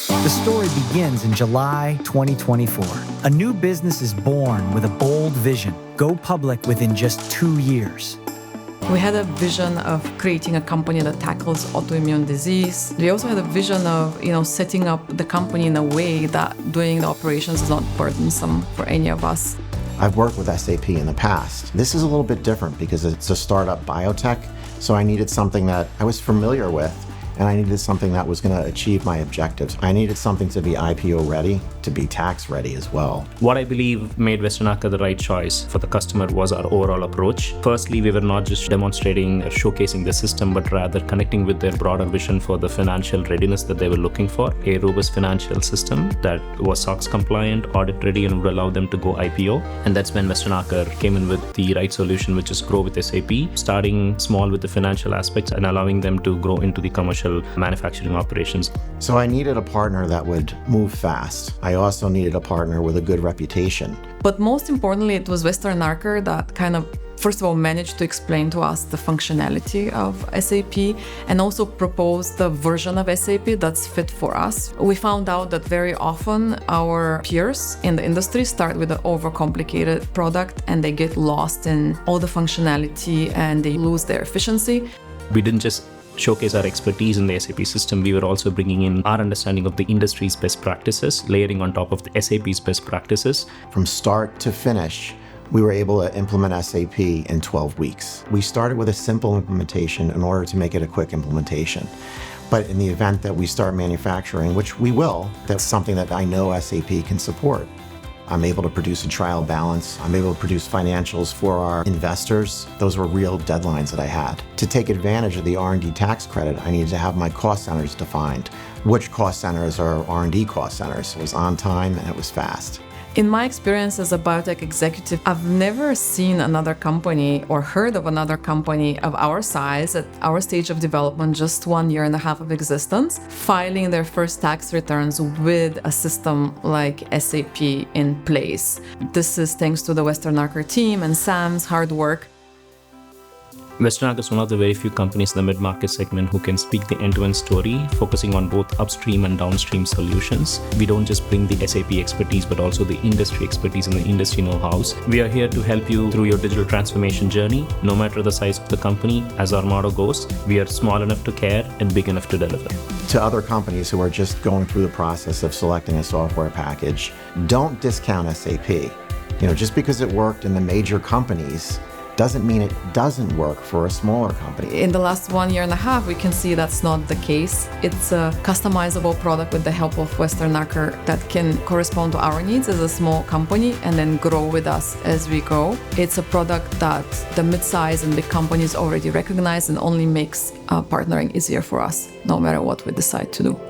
The story begins in July 2024. A new business is born with a bold vision: go public within just 2 years. We had a vision of creating a company that tackles autoimmune disease. We also had a vision of, setting up the company in a way that doing the operations is not burdensome for any of us. I've worked with SAP in the past. This is a little bit different because it's a startup biotech, so I needed something that I was familiar with, and I needed something that was going to achieve my objectives. I needed something to be IPO ready, to be tax ready as well. What I believe made Westernacher the right choice for the customer was our overall approach. Firstly, we were not just demonstrating or showcasing the system, but rather connecting with their broader vision for the financial readiness that they were looking for. A robust financial system that was SOX compliant, audit ready, and would allow them to go IPO. And that's when Westernacher came in with the right solution, which is grow with SAP, starting small with the financial aspects and allowing them to grow into the commercial manufacturing operations. So I needed a partner that would move fast. I also needed a partner with a good reputation. But most importantly, it was Westernacher that kind of, first of all, managed to explain to us the functionality of SAP and also propose the version of SAP that's fit for us. We found out that very often our peers in the industry start with an overcomplicated product and they get lost in all the functionality and they lose their efficiency. We didn't just showcase our expertise in the SAP system, we were also bringing in our understanding of the industry's best practices, layering on top of the SAP's best practices. From start to finish, we were able to implement SAP in 12 weeks. We started with a simple implementation in order to make it a quick implementation. But in the event that we start manufacturing, which we will, that's something that I know SAP can support. I'm able to produce a trial balance. I'm able to produce financials for our investors. Those were real deadlines that I had. To take advantage of the R&D tax credit, I needed to have my cost centers defined. Which cost centers are R&D cost centers? It was on time and it was fast. In my experience as a biotech executive, I've never seen another company or heard of another company of our size at our stage of development, just 1.5 years of existence, filing their first tax returns with a system like SAP in place. This is thanks to the Westernacher team and Sam's hard work. Westernacher is one of the very few companies in the mid-market segment who can speak the end-to-end story, focusing on both upstream and downstream solutions. We don't just bring the SAP expertise, but also the industry expertise and the industry know-hows. We are here to help you through your digital transformation journey, no matter the size of the company. As our motto goes, we are small enough to care and big enough to deliver. To other companies who are just going through the process of selecting a software package, don't discount SAP. Just because it worked in the major companies doesn't mean it doesn't work for a smaller company. In the last 1.5 years, we can see that's not the case. It's a customizable product with the help of Westernacher that can correspond to our needs as a small company and then grow with us as we go. It's a product that the mid-size and big companies already recognize and only makes partnering easier for us, no matter what we decide to do.